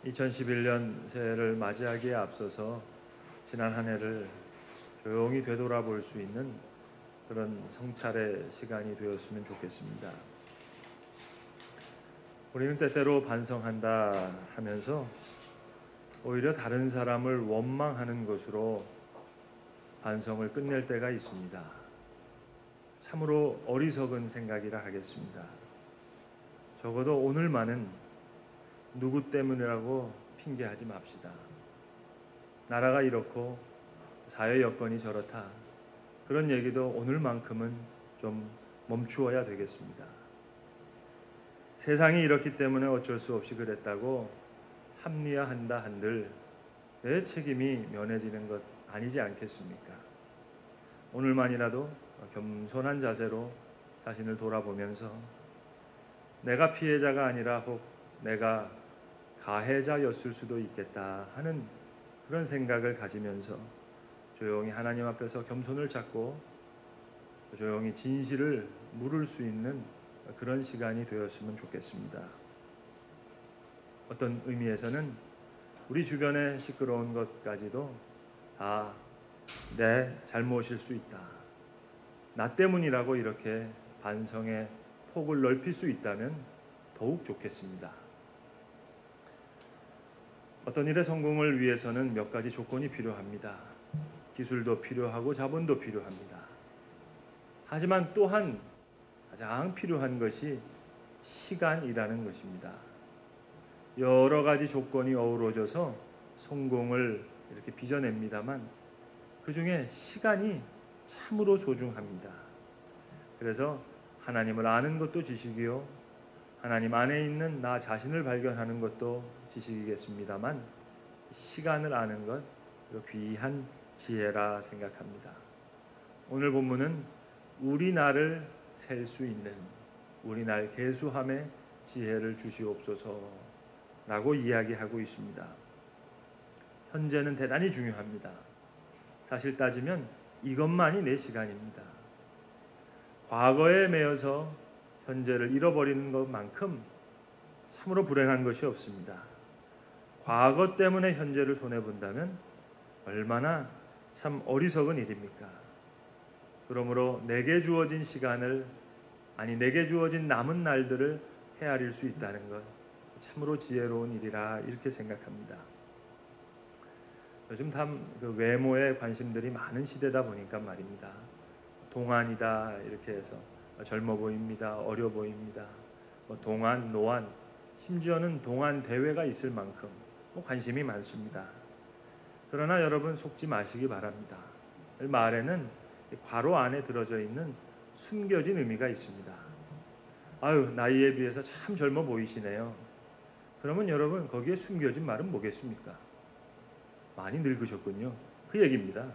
2011년 새해를 맞이하기에 앞서서 지난 한 해를 조용히 되돌아볼 수 있는 그런 성찰의 시간이 되었으면 좋겠습니다. 우리는 때때로 반성한다 하면서 오히려 다른 사람을 원망하는 것으로 반성을 끝낼 때가 있습니다. 참으로 어리석은 생각이라 하겠습니다. 적어도 오늘만은 누구 때문이라고 핑계하지 맙시다. 나라가 이렇고 사회 여건이 저렇다. 그런 얘기도 오늘만큼은 좀 멈추어야 되겠습니다. 세상이 이렇기 때문에 어쩔 수 없이 그랬다고 합리화한다 한들 내 책임이 면해지는 것 아니지 않겠습니까? 오늘만이라도 겸손한 자세로 자신을 돌아보면서 내가 피해자가 아니라 혹 내가 가해자였을 수도 있겠다 하는 그런 생각을 가지면서 조용히 하나님 앞에서 겸손을 찾고 조용히 진실을 물을 수 있는 그런 시간이 되었으면 좋겠습니다. 어떤 의미에서는 우리 주변의 시끄러운 것까지도 다 내 잘못일 수 있다. 나 때문이라고 이렇게 반성의 폭을 넓힐 수 있다면 더욱 좋겠습니다. 어떤 일의 성공을 위해서는 몇 가지 조건이 필요합니다. 기술도 필요하고 자본도 필요합니다. 하지만 또한 가장 필요한 것이 시간이라는 것입니다. 여러 가지 조건이 어우러져서 성공을 이렇게 빚어냅니다만 그 중에 시간이 참으로 소중합니다. 그래서 하나님을 아는 것도 지식이요, 하나님 안에 있는 나 자신을 발견하는 것도 지식이겠습니다만 시간을 아는 것 귀한 지혜라 생각합니다. 오늘 본문은 우리 날을 셀 수 있는 우리 날 계수함의 지혜를 주시옵소서라고 이야기하고 있습니다. 현재는 대단히 중요합니다. 사실 따지면 이것만이 내 시간입니다. 과거에 매여서 현재를 잃어버리는 것만큼 참으로 불행한 것이 없습니다. 과거 때문에 현재를 손해본다면 얼마나 참 어리석은 일입니까? 그러므로 내게 주어진 시간을, 내게 주어진 남은 날들을 헤아릴 수 있다는 것 참으로 지혜로운 일이라 이렇게 생각합니다. 요즘 참 외모에 관심들이 많은 시대다 보니까 말입니다. 동안이다 이렇게 해서 젊어 보입니다. 어려 보입니다. 동안, 노안, 심지어는 동안 대회가 있을 만큼 관심이 많습니다. 그러나 여러분 속지 마시기 바랍니다. 말에는 괄호 안에 들어져 있는 숨겨진 의미가 있습니다. 아유, 나이에 비해서 참 젊어 보이시네요. 그러면 여러분 거기에 숨겨진 말은 뭐겠습니까? 많이 늙으셨군요. 그 얘기입니다.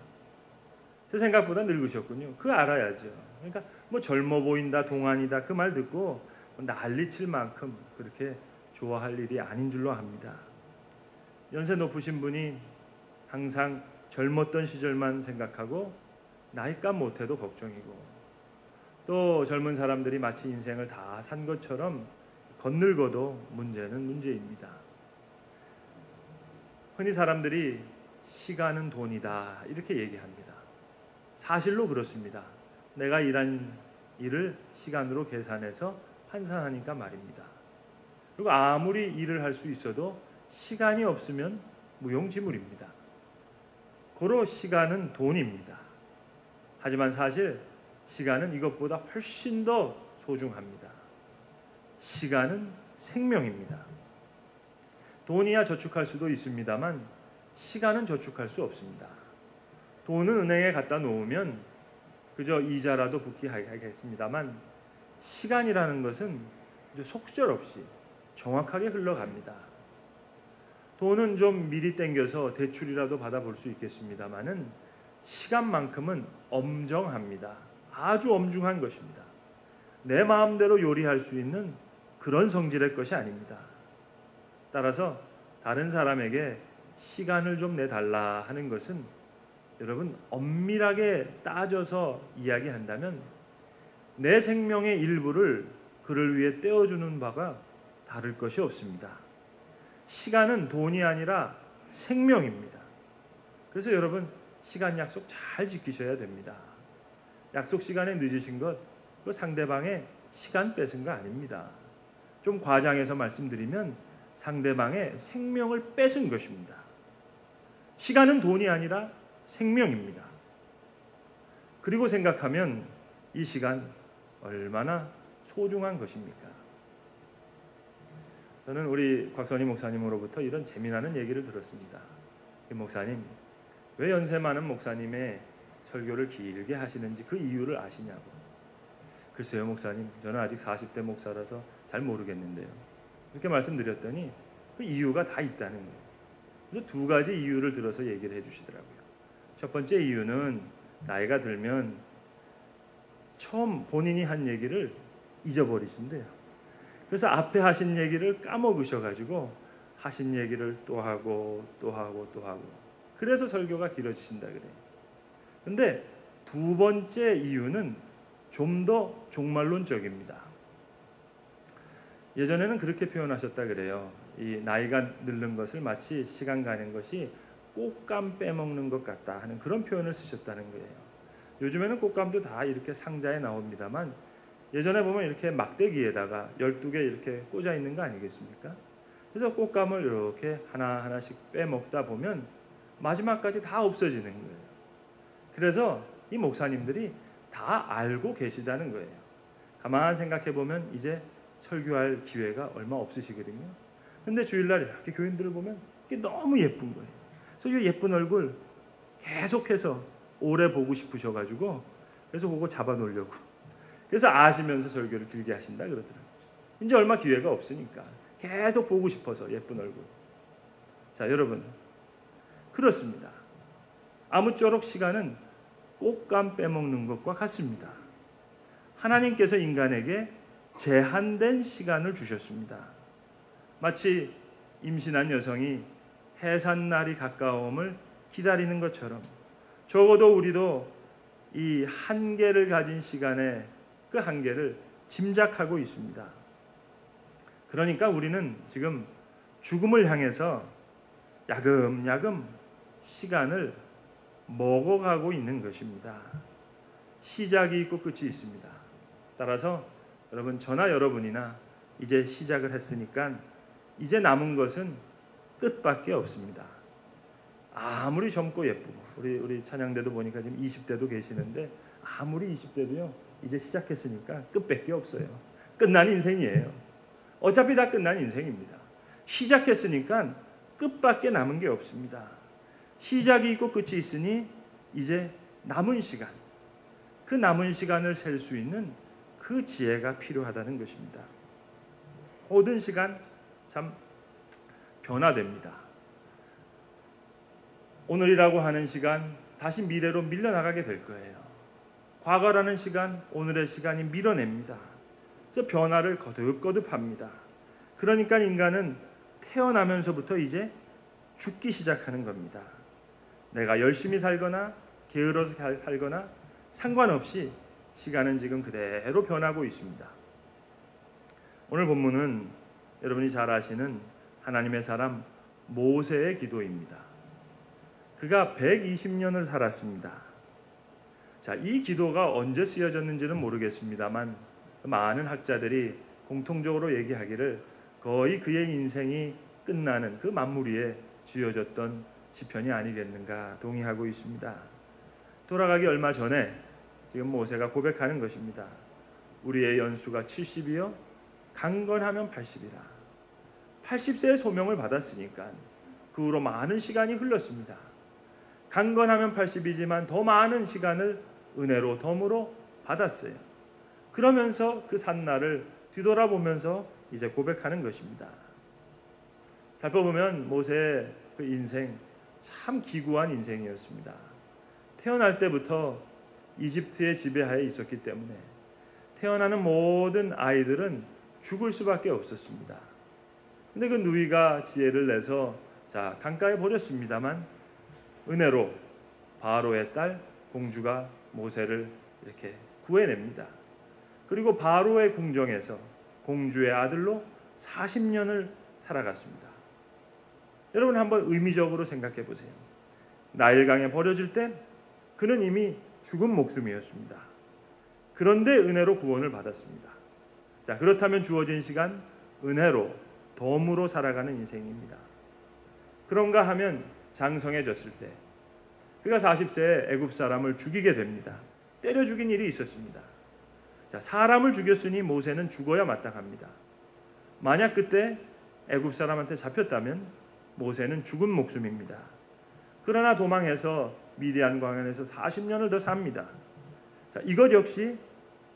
제 생각보다 늙으셨군요. 그거 알아야죠. 그러니까 젊어 보인다, 동안이다 그 말 듣고 난리칠 만큼 그렇게 좋아할 일이 아닌 줄로 압니다. 연세 높으신 분이 항상 젊었던 시절만 생각하고 나이값 못해도 걱정이고, 또 젊은 사람들이 마치 인생을 다 산 것처럼 겉늙어도 문제는 문제입니다. 흔히 사람들이 시간은 돈이다 이렇게 얘기합니다. 사실로 그렇습니다. 내가 일한 일을 시간으로 계산해서 환산하니까 말입니다. 그리고 아무리 일을 할 수 있어도 시간이 없으면 무용지물입니다. 고로 시간은 돈입니다. 하지만 사실 시간은 이것보다 훨씬 더 소중합니다. 시간은 생명입니다. 돈이야 저축할 수도 있습니다만 시간은 저축할 수 없습니다. 돈은 은행에 갖다 놓으면 그저 이자라도 붙게 하겠습니다만 시간이라는 것은 속절없이 정확하게 흘러갑니다. 돈은 좀 미리 땡겨서 대출이라도 받아볼 수 있겠습니다만은 시간만큼은 엄정합니다. 아주 엄중한 것입니다. 내 마음대로 요리할 수 있는 그런 성질의 것이 아닙니다. 따라서 다른 사람에게 시간을 좀 내달라 하는 것은 여러분 엄밀하게 따져서 이야기한다면 내 생명의 일부를 그를 위해 떼어주는 바가 다를 것이 없습니다. 시간은 돈이 아니라 생명입니다. 그래서 여러분 시간 약속 잘 지키셔야 됩니다. 약속 시간에 늦으신 것, 그 상대방의 시간 뺏은 거 아닙니다. 좀 과장해서 말씀드리면 상대방의 생명을 뺏은 것입니다. 시간은 돈이 아니라 생명입니다. 그리고 생각하면 이 시간 얼마나 소중한 것입니까? 저는 우리 곽선희 목사님으로부터 이런 재미나는 얘기를 들었습니다. 이 목사님, 왜 연세 많은 목사님의 설교를 길게 하시는지 그 이유를 아시냐고. 글쎄요 목사님, 저는 아직 40대 목사라서 잘 모르겠는데요. 이렇게 말씀드렸더니 그 이유가 다 있다는 거예요. 그래서 두 가지 이유를 들어서 얘기를 해주시더라고요. 첫 번째 이유는 나이가 들면 처음 본인이 한 얘기를 잊어버리신대요. 그래서 앞에 하신 얘기를 까먹으셔가지고 하신 얘기를 또 하고 또 하고 또 하고, 그래서 설교가 길어지신다 그래요. 근데 두 번째 이유는 좀 더 종말론적입니다. 예전에는 그렇게 표현하셨다 그래요. 이 나이가 늙는 것을 마치 시간 가는 것이 꽃감 빼먹는 것 같다 하는 그런 표현을 쓰셨다는 거예요. 요즘에는 꽃감도 다 이렇게 상자에 나옵니다만 예전에 보면 이렇게 막대기에다가 12개 이렇게 꽂아 있는 거 아니겠습니까? 그래서 꽃감을 이렇게 하나하나씩 빼먹다 보면 마지막까지 다 없어지는 거예요. 그래서 이 목사님들이 다 알고 계시다는 거예요. 가만 생각해 보면 이제 설교할 기회가 얼마 없으시거든요. 근데 주일날 이렇게 교인들을 보면 이게 너무 예쁜 거예요. 그래서 이 예쁜 얼굴 계속해서 오래 보고 싶으셔가지고 그래서 그거 잡아놓으려고, 그래서 아시면서 설교를 길게 하신다 그러더라고요. 이제 얼마 기회가 없으니까 계속 보고 싶어서 예쁜 얼굴. 자 여러분, 그렇습니다. 아무쪼록 시간은 꽃감 빼먹는 것과 같습니다. 하나님께서 인간에게 제한된 시간을 주셨습니다. 마치 임신한 여성이 해산날이 가까움을 기다리는 것처럼 적어도 우리도 이 한계를 가진 시간에 그 한계를 짐작하고 있습니다. 그러니까 우리는 지금 죽음을 향해서 야금야금 시간을 먹어가고 있는 것입니다. 시작이 있고 끝이 있습니다. 따라서 여러분, 저나 여러분이나 이제 시작을 했으니까 이제 남은 것은 끝밖에 없습니다. 아무리 젊고 예쁘고 우리 찬양대도 보니까 지금 20대도 계시는데 아무리 20대도요 이제 시작했으니까 끝밖에 없어요. 끝난 인생이에요. 어차피 다 끝난 인생입니다. 시작했으니까 끝밖에 남은 게 없습니다. 시작이 있고 끝이 있으니 이제 남은 시간, 그 남은 시간을 셀 수 있는 그 지혜가 필요하다는 것입니다. 모든 시간 참 변화됩니다. 오늘이라고 하는 시간 다시 미래로 밀려나가게 될 거예요. 과거라는 시간 오늘의 시간이 밀어냅니다. 그래서 변화를 거듭거듭합니다. 그러니까 인간은 태어나면서부터 이제 죽기 시작하는 겁니다. 내가 열심히 살거나 게을러서 살거나 상관없이 시간은 지금 그대로 변하고 있습니다. 오늘 본문은 여러분이 잘 아시는 하나님의 사람 모세의 기도입니다. 그가 120년을 살았습니다. 자, 이 기도가 언제 쓰여졌는지는 모르겠습니다만 많은 학자들이 공통적으로 얘기하기를 거의 그의 인생이 끝나는 그 만무리에 지어졌던 시편이 아니겠는가 동의하고 있습니다. 돌아가기 얼마 전에 지금 모세가 고백하는 것입니다. 우리의 연수가 70이요 강건하면 80이라. 80세의 소명을 받았으니까 그 후로 많은 시간이 흘렀습니다. 강건하면 80이지만 더 많은 시간을 은혜로 덤으로 받았어요. 그러면서 그 산날을 뒤돌아보면서 이제 고백하는 것입니다. 살펴보면 모세의 그 인생 참 기구한 인생이었습니다. 태어날 때부터 이집트의 지배하에 있었기 때문에 태어나는 모든 아이들은 죽을 수밖에 없었습니다. 근데 그 누이가 지혜를 내서 자 강가에 버렸습니다만 은혜로 바로의 딸 공주가 모세를 이렇게 구해냅니다. 그리고 바로의 궁정에서 공주의 아들로 40년을 살아갔습니다. 여러분 한번 의미적으로 생각해 보세요. 나일강에 버려질 때 그는 이미 죽은 목숨이었습니다. 그런데 은혜로 구원을 받았습니다. 자, 그렇다면 주어진 시간 은혜로 덤으로 살아가는 인생입니다. 그런가 하면 장성해졌을 때 그가 40세에 애굽 사람을 죽이게 됩니다. 때려 죽인 일이 있었습니다. 자, 사람을 죽였으니 모세는 죽어야 마땅합니다. 만약 그때 애굽 사람한테 잡혔다면 모세는 죽은 목숨입니다. 그러나 도망해서 미디안 광야에서 40년을 더 삽니다. 자, 이것 역시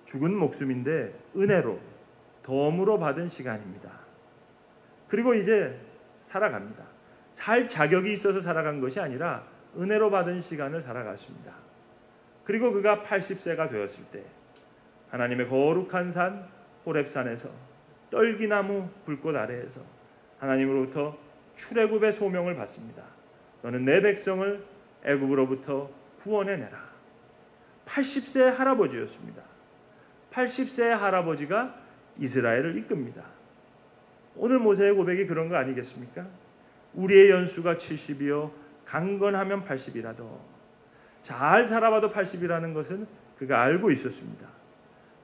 죽은 목숨인데 은혜로 덤으로 받은 시간입니다. 그리고 이제 살아갑니다. 살 자격이 있어서 살아간 것이 아니라 은혜로 받은 시간을 살아갔습니다. 그리고 그가 80세가 되었을 때 하나님의 거룩한 산 호렙산에서 떨기나무 불꽃 아래에서 하나님으로부터 출애굽의 소명을 받습니다. 너는 내 백성을 애굽으로부터 구원해내라. 80세의 할아버지였습니다. 80세의 할아버지가 이스라엘을 이끕니다. 오늘 모세의 고백이 그런 거 아니겠습니까? 우리의 연수가 70이요 강건하면 80이라도 잘 살아봐도 80이라는 것은 그가 알고 있었습니다.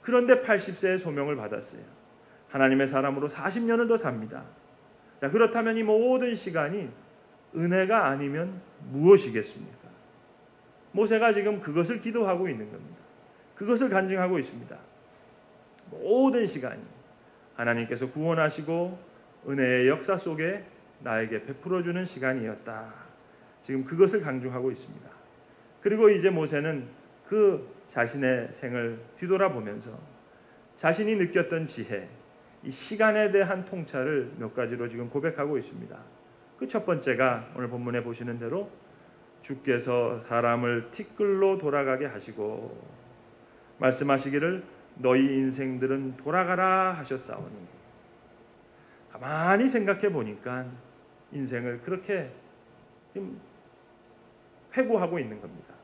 그런데 80세의 소명을 받았어요. 하나님의 사람으로 40년을 더 삽니다. 자, 그렇다면 이 모든 시간이 은혜가 아니면 무엇이겠습니까? 모세가 지금 그것을 기도하고 있는 겁니다. 그것을 간증하고 있습니다. 모든 시간이 하나님께서 구원하시고 은혜의 역사 속에 나에게 베풀어주는 시간이었다. 지금 그것을 강조하고 있습니다. 그리고 이제 모세는 그 자신의 생을 뒤돌아보면서 자신이 느꼈던 지혜, 이 시간에 대한 통찰을 몇 가지로 지금 고백하고 있습니다. 그 첫 번째가 오늘 본문에 보시는 대로 주께서 사람을 티끌로 돌아가게 하시고 말씀하시기를 너희 인생들은 돌아가라 하셨사오니. 가만히 생각해 보니까 인생을 그렇게 지금 회고하고 있는 겁니다.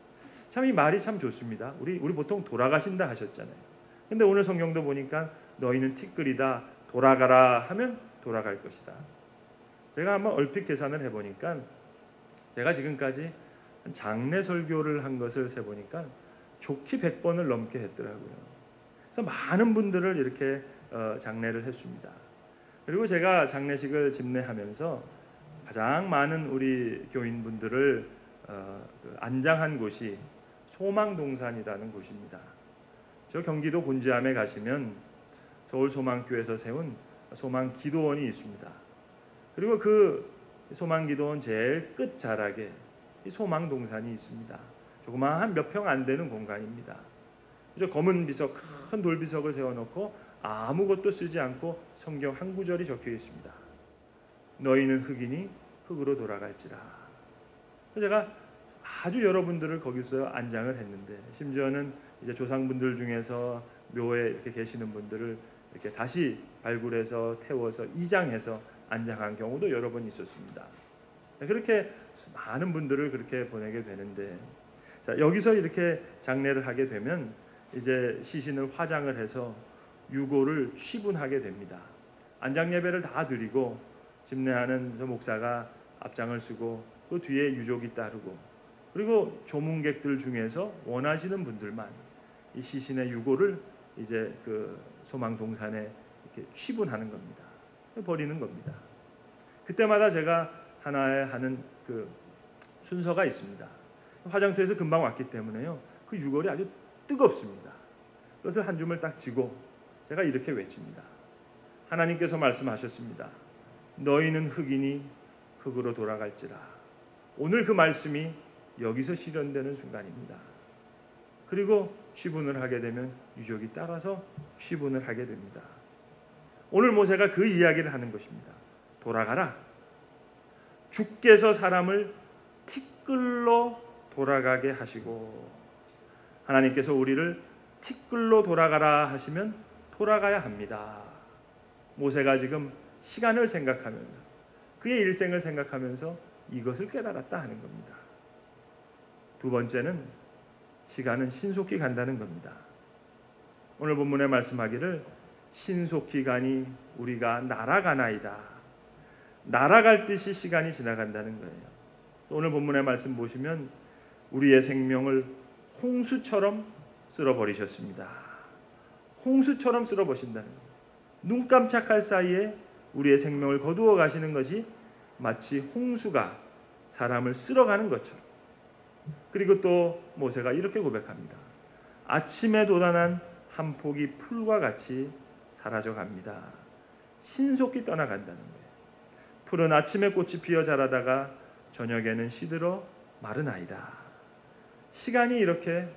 참 이 말이 참 좋습니다. 우리 보통 돌아가신다 하셨잖아요. 근데 오늘 성경도 보니까 너희는 티끌이다 돌아가라 하면 돌아갈 것이다. 제가 한번 얼핏 계산을 해보니까 제가 지금까지 장례 설교를 한 것을 세보니까 좋게 100번을 넘게 했더라고요. 그래서 많은 분들을 이렇게 장례를 했습니다. 그리고 제가 장례식을 집례하면서 가장 많은 우리 교인분들을 안장한 곳이 소망동산이라는 곳입니다. 저 경기도 곤지암에 가시면 서울소망교회에서 세운 소망기도원이 있습니다. 그리고 그 소망기도원 제일 끝자락에 이 소망동산이 있습니다. 조그마한 몇 평 안 되는 공간입니다. 그래서 검은 비석, 큰 돌비석을 세워놓고 아무것도 쓰지 않고 성경 한 구절이 적혀 있습니다. 너희는 흑이니 흑으로 돌아갈지라. 제가 아주 여러분들을 거기서 안장을 했는데 심지어는 이제 조상분들 중에서 묘에 이렇게 계시는 분들을 이렇게 다시 발굴해서 태워서 이장해서 안장한 경우도 여러 번 있었습니다. 그렇게 많은 분들을 그렇게 보내게 되는데, 자, 여기서 이렇게 장례를 하게 되면 이제 시신을 화장을 해서 유고를 취분하게 됩니다. 안장 예배를 다 드리고 집례하는 저 목사가 앞장을 쓰고 그 뒤에 유족이 따르고 그리고 조문객들 중에서 원하시는 분들만 이 시신의 유고를 이제 그 소망동산에 이렇게 취분하는 겁니다. 버리는 겁니다. 그때마다 제가 하나의 하는 그 순서가 있습니다. 화장터에서 금방 왔기 때문에요. 그 유골이 아주 뜨겁습니다. 그것을 한 줌을 딱 쥐고 제가 이렇게 외칩니다. 하나님께서 말씀하셨습니다. 너희는 흑이니 흑으로 돌아갈지라. 오늘 그 말씀이 여기서 실현되는 순간입니다. 그리고 취분을 하게 되면 유족이 따라서 취분을 하게 됩니다. 오늘 모세가 그 이야기를 하는 것입니다. 돌아가라. 주께서 사람을 티끌로 돌아가게 하시고, 하나님께서 우리를 티끌로 돌아가라 하시면 돌아가야 합니다. 모세가 지금 시간을 생각하면서 그의 일생을 생각하면서 이것을 깨달았다 하는 겁니다. 두 번째는 시간은 신속히 간다는 겁니다. 오늘 본문에 말씀하기를 신속히 가니 우리가 날아가나이다. 날아갈 듯이 시간이 지나간다는 거예요. 오늘 본문의 말씀 보시면 우리의 생명을 홍수처럼 쓸어버리셨습니다. 홍수처럼 쓸어버린다는 거예요. 눈 깜짝할 사이에 우리의 생명을 거두어 가시는 것이 마치 홍수가 사람을 쓸어가는 것처럼. 그리고 또 모세가 이렇게 고백합니다. 아침에 돋아난 한 폭이 풀과 같이 사라져갑니다. 신속히 떠나간다는 거예요. 풀은 아침에 꽃이 피어 자라다가 저녁에는 시들어 마르나이다. 시간이 이렇게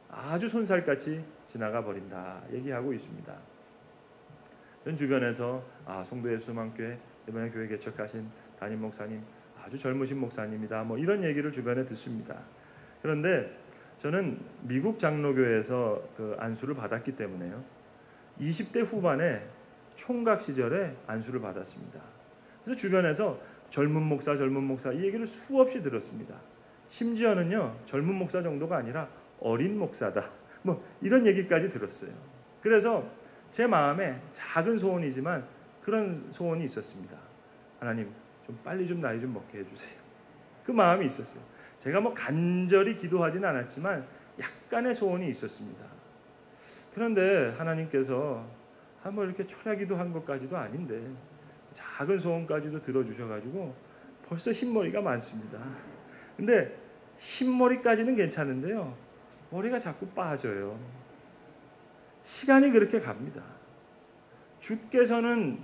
아주 손살같이 지나가 버린다 얘기하고 있습니다. 전 주변에서 송도 예수만교회 이번에 교회 개척하신 담임 목사님 아주 젊으신 목사님이다 이런 얘기를 주변에 듣습니다. 그런데 저는 미국 장로교회에서 그 안수를 받았기 때문에요. 20대 후반에 총각 시절에 안수를 받았습니다. 그래서 주변에서 젊은 목사 이 얘기를 수없이 들었습니다. 심지어는요 젊은 목사 정도가 아니라 어린 목사다 이런 얘기까지 들었어요. 그래서 제 마음에 작은 소원이지만 그런 소원이 있었습니다. 하나님 좀 빨리 좀 나이 좀 먹게 해주세요. 그 마음이 있었어요. 제가 간절히 기도하진 않았지만 약간의 소원이 있었습니다. 그런데 하나님께서 이렇게 철야기도 한 것까지도 아닌데 작은 소원까지도 들어주셔가지고 벌써 흰머리가 많습니다. 근데 흰머리까지는 괜찮은데요, 머리가 자꾸 빠져요. 시간이 그렇게 갑니다. 주께서는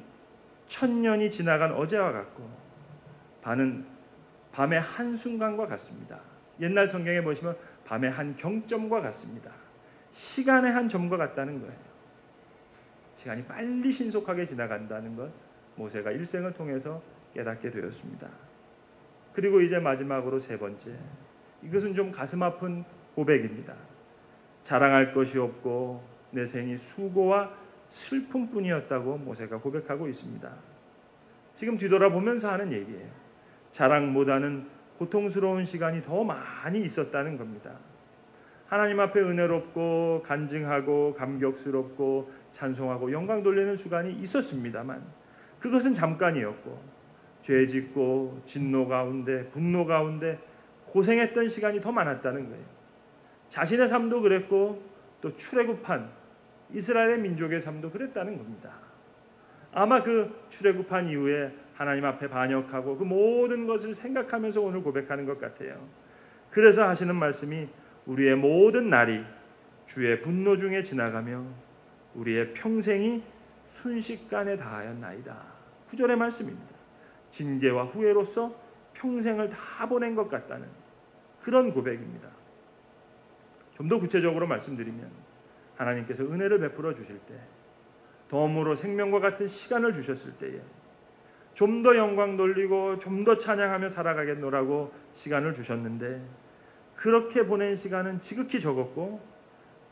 1000년이 지나간 어제와 같고 밤의 한순간과 같습니다. 옛날 성경에 보시면 밤의 한 경점과 같습니다. 시간의 한 점과 같다는 거예요. 시간이 빨리 신속하게 지나간다는 것 모세가 일생을 통해서 깨닫게 되었습니다. 그리고 이제 마지막으로 세 번째, 이것은 좀 가슴 아픈 고백입니다. 자랑할 것이 없고 내 생이 수고와 슬픔뿐이었다고 모세가 고백하고 있습니다. 지금 뒤돌아보면서 하는 얘기예요. 자랑보다는 고통스러운 시간이 더 많이 있었다는 겁니다. 하나님 앞에 은혜롭고 간증하고 감격스럽고 찬송하고 영광 돌리는 시간이 있었습니다만 그것은 잠깐이었고 죄짓고 진노 가운데 분노 가운데 고생했던 시간이 더 많았다는 거예요. 자신의 삶도 그랬고 또 출애굽한 이스라엘의 민족의 삶도 그랬다는 겁니다. 아마 그 출애굽한 이후에 하나님 앞에 반역하고 그 모든 것을 생각하면서 오늘 고백하는 것 같아요. 그래서 하시는 말씀이 우리의 모든 날이 주의 분노 중에 지나가며 우리의 평생이 순식간에 다하였나이다. 9절의 말씀입니다. 징계와 후회로서 평생을 다 보낸 것 같다는 그런 고백입니다. 좀 더 구체적으로 말씀드리면 하나님께서 은혜를 베풀어 주실 때, 덤으로 생명과 같은 시간을 주셨을 때에 좀 더 영광 돌리고 좀 더 찬양하며 살아가겠노라고 시간을 주셨는데 그렇게 보낸 시간은 지극히 적었고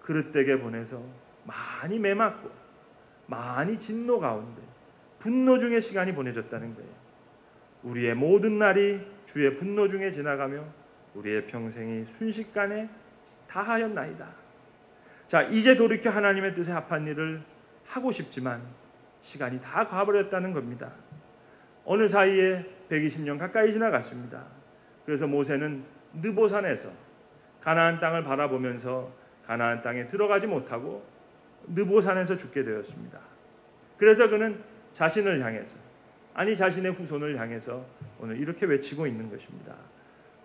그릇되게 보내서 많이 매맞고 많이 진노 가운데 분노 중에 시간이 보내졌다는 거예요. 우리의 모든 날이 주의 분노 중에 지나가며 우리의 평생이 순식간에 다하였나이다. 자, 이제 돌이켜 하나님의 뜻에 합한 일을 하고 싶지만 시간이 다 가버렸다는 겁니다. 어느 사이에 120년 가까이 지나갔습니다. 그래서 모세는 느보산에서 가나안 땅을 바라보면서 가나안 땅에 들어가지 못하고 느보산에서 죽게 되었습니다. 그래서 그는 자신을 향해서, 아니 자신의 후손을 향해서 오늘 이렇게 외치고 있는 것입니다.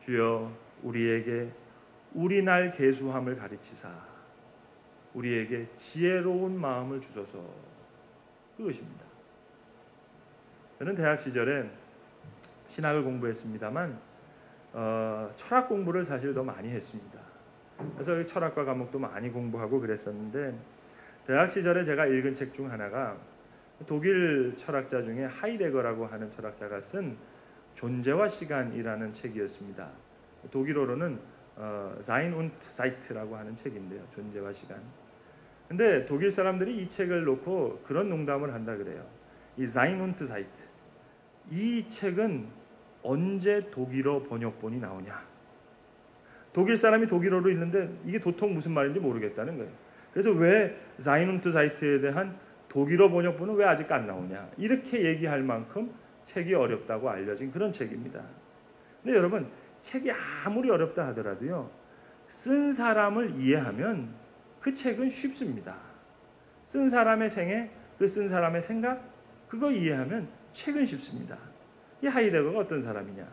주여 우리에게 우리 날 계수함을 가르치사 우리에게 지혜로운 마음을 주소서. 그것입니다. 저는 대학 시절에 신학을 공부했습니다만 철학 공부를 사실 더 많이 했습니다. 그래서 철학과 과목도 많이 공부하고 그랬었는데 대학 시절에 제가 읽은 책 중 하나가 독일 철학자 중에 하이데거라고 하는 철학자가 쓴 존재와 시간이라는 책이었습니다. 독일어로는 Sein und Zeit라고 하는 책인데요. 존재와 시간. 근데 독일 사람들이 이 책을 놓고 그런 농담을 한다 그래요. 이 Sein und Zeit. 이 책은 언제 독일어 번역본이 나오냐. 독일 사람이 독일어로 읽는데 이게 도통 무슨 말인지 모르겠다는 거예요. 그래서 왜 Sein und Zeit에 대한 독일어 번역본은 왜 아직 안 나오냐. 이렇게 얘기할 만큼 책이 어렵다고 알려진 그런 책입니다. 근데 여러분, 책이 아무리 어렵다 하더라도요, 쓴 사람을 이해하면 그 책은 쉽습니다. 쓴 사람의 생애, 그 쓴 사람의 생각, 그거 이해하면 책은 쉽습니다. 이 하이데거가 어떤 사람이냐?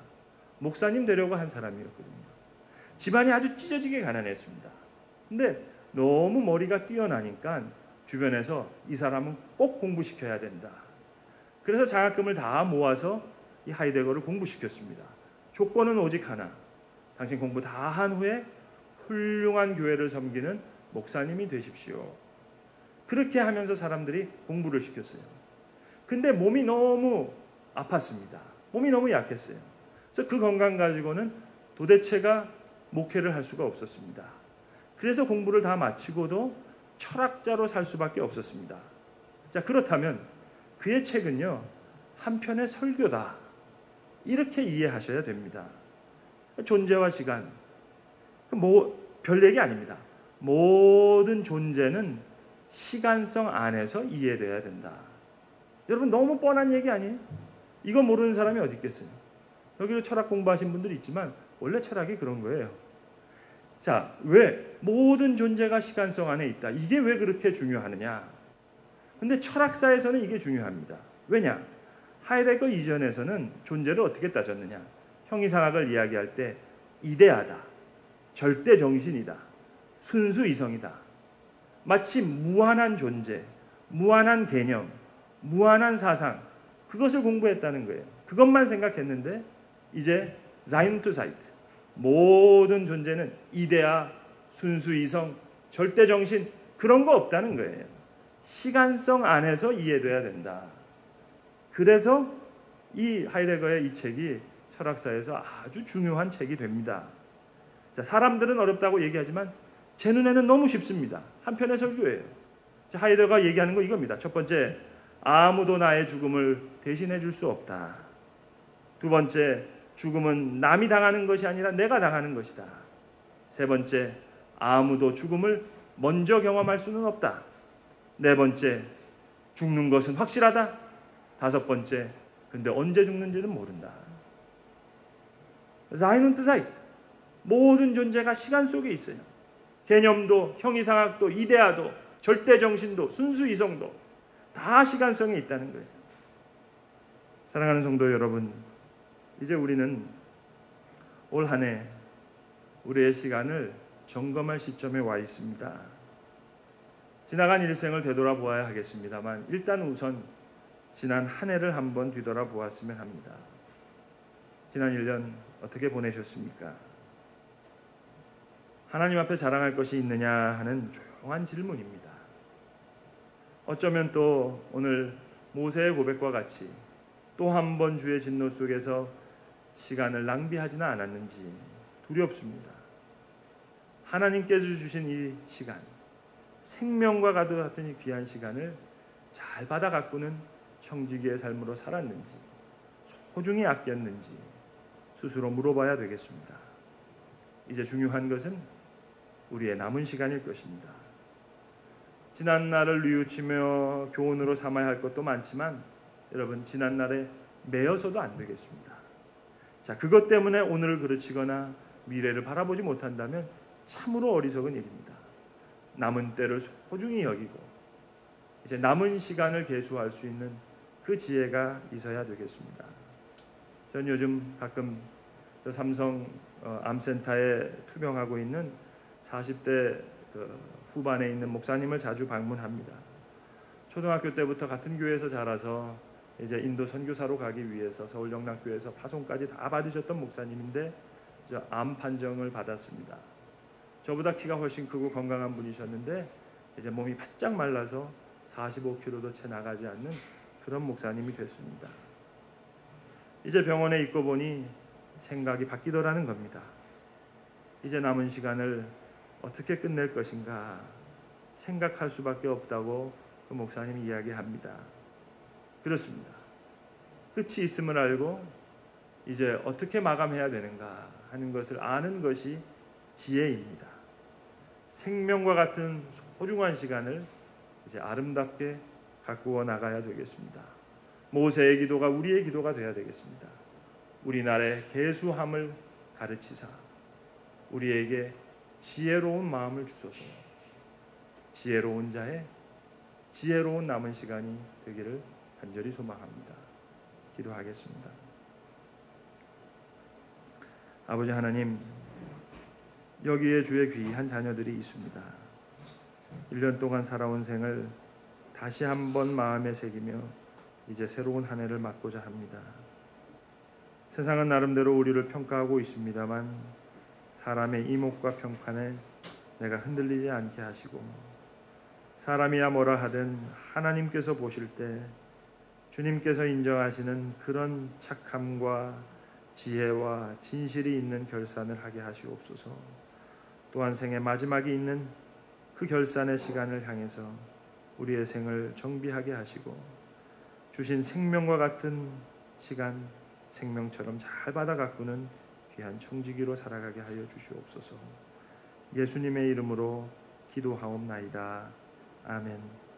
목사님 되려고 한 사람이었거든요. 집안이 아주 찢어지게 가난했습니다. 근데 너무 머리가 뛰어나니까 주변에서 이 사람은 꼭 공부시켜야 된다. 그래서 장학금을 다 모아서 이 하이데거를 공부시켰습니다. 조건은 오직 하나. 당신 공부 다 한 후에 훌륭한 교회를 섬기는 목사님이 되십시오. 그렇게 하면서 사람들이 공부를 시켰어요. 근데 몸이 너무 아팠습니다. 몸이 너무 약했어요. 그래서 그 건강 가지고는 도대체가 목회를 할 수가 없었습니다. 그래서 공부를 다 마치고도 철학자로 살 수밖에 없었습니다. 자, 그렇다면 그의 책은요, 한편의 설교다. 이렇게 이해하셔야 됩니다. 존재와 시간, 별 얘기 아닙니다. 모든 존재는 시간성 안에서 이해돼야 된다. 여러분, 너무 뻔한 얘기 아니에요? 이거 모르는 사람이 어디 있겠어요? 여기도 철학 공부하신 분들이 있지만 원래 철학이 그런 거예요. 자, 왜 모든 존재가 시간성 안에 있다? 이게 왜 그렇게 중요하느냐? 근데 철학사에서는 이게 중요합니다. 왜냐? 하이데거 이전에서는 존재를 어떻게 따졌느냐? 형이상학을 이야기할 때 이데아다, 절대 정신이다, 순수 이성이다. 마치 무한한 존재, 무한한 개념, 무한한 사상, 그것을 공부했다는 거예요. 그것만 생각했는데 이제 Sein to Zeit, 모든 존재는 이데아, 순수 이성, 절대 정신, 그런 거 없다는 거예요. 시간성 안에서 이해돼야 된다. 그래서 이 하이데거의 이 책이 철학사에서 아주 중요한 책이 됩니다. 자, 사람들은 어렵다고 얘기하지만 제 눈에는 너무 쉽습니다. 한편의 설교예요. 자, 하이데거가 얘기하는 거 이겁니다. 첫 번째, 아무도 나의 죽음을 대신해 줄 수 없다. 두 번째, 죽음은 남이 당하는 것이 아니라 내가 당하는 것이다. 세 번째, 아무도 죽음을 먼저 경험할 수는 없다. 네 번째, 죽는 것은 확실하다. 다섯 번째, 근데 언제 죽는지는 모른다. Sein und Zeit, 모든 존재가 시간 속에 있어요. 개념도, 형이상학도, 이데아도, 절대정신도, 순수이성도 다 시간성에 있다는 거예요. 사랑하는 성도 여러분, 이제 우리는 올 한 해 우리의 시간을 점검할 시점에 와 있습니다. 지나간 일생을 되돌아보아야 하겠습니다만 일단 우선 지난 한 해를 한번 뒤돌아보았으면 합니다. 지난 1년 어떻게 보내셨습니까? 하나님 앞에 자랑할 것이 있느냐 하는 조용한 질문입니다. 어쩌면 또 오늘 모세의 고백과 같이 또 한 번 주의 진노 속에서 시간을 낭비하지는 않았는지 두렵습니다. 하나님께서 주신 이 시간, 생명과 같은 이 귀한 시간을 잘 받아 가꾸는 청지기의 삶으로 살았는지, 소중히 아꼈는지 스스로 물어봐야 되겠습니다. 이제 중요한 것은 우리의 남은 시간일 것입니다. 지난 날을 뉘우치며 교훈으로 삼아야 할 것도 많지만 여러분, 지난 날에 매여서도 안 되겠습니다. 자, 그것 때문에 오늘을 그르치거나 미래를 바라보지 못한다면 참으로 어리석은 일입니다. 남은 때를 소중히 여기고 이제 남은 시간을 계수할 수 있는 그 지혜가 있어야 되겠습니다. 전 요즘 가끔 삼성 암센터에 투병하고 있는 40대 후반에 있는 목사님을 자주 방문합니다. 초등학교 때부터 같은 교회에서 자라서 이제 인도 선교사로 가기 위해서 서울 영락교회에서 파송까지 다 받으셨던 목사님인데 암 판정을 받았습니다. 저보다 키가 훨씬 크고 건강한 분이셨는데 이제 몸이 바짝 말라서 45kg도 채 나가지 않는 그런 목사님이 됐습니다. 이제 병원에 있고 보니 생각이 바뀌더라는 겁니다. 이제 남은 시간을 어떻게 끝낼 것인가 생각할 수밖에 없다고 그 목사님이 이야기합니다. 그렇습니다. 끝이 있음을 알고 이제 어떻게 마감해야 되는가 하는 것을 아는 것이 지혜입니다. 생명과 같은 소중한 시간을 이제 아름답게 가꾸어 나가야 되겠습니다. 모세의 기도가 우리의 기도가 되어야 되겠습니다. 우리나라의 계수함을 가르치사 우리에게 지혜로운 마음을 주소서. 지혜로운 자의 지혜로운 남은 시간이 되기를 간절히 소망합니다. 기도하겠습니다. 아버지 하나님, 여기에 주의 귀한 자녀들이 있습니다. 1년 동안 살아온 생을 다시 한번 마음에 새기며 이제 새로운 한 해를 맞고자 합니다. 세상은 나름대로 우리를 평가하고 있습니다만 사람의 이목과 평판에 내가 흔들리지 않게 하시고, 사람이야 뭐라 하든 하나님께서 보실 때 주님께서 인정하시는 그런 착함과 지혜와 진실이 있는 결산을 하게 하시옵소서. 또한 생의 마지막이 있는 그 결산의 시간을 향해서 우리의 생을 정비하게 하시고, 주신 생명과 같은 시간 생명처럼 잘 받아 가꾸는 귀한 청지기로 살아가게 하여 주시옵소서. 예수님의 이름으로 기도하옵나이다. 아멘.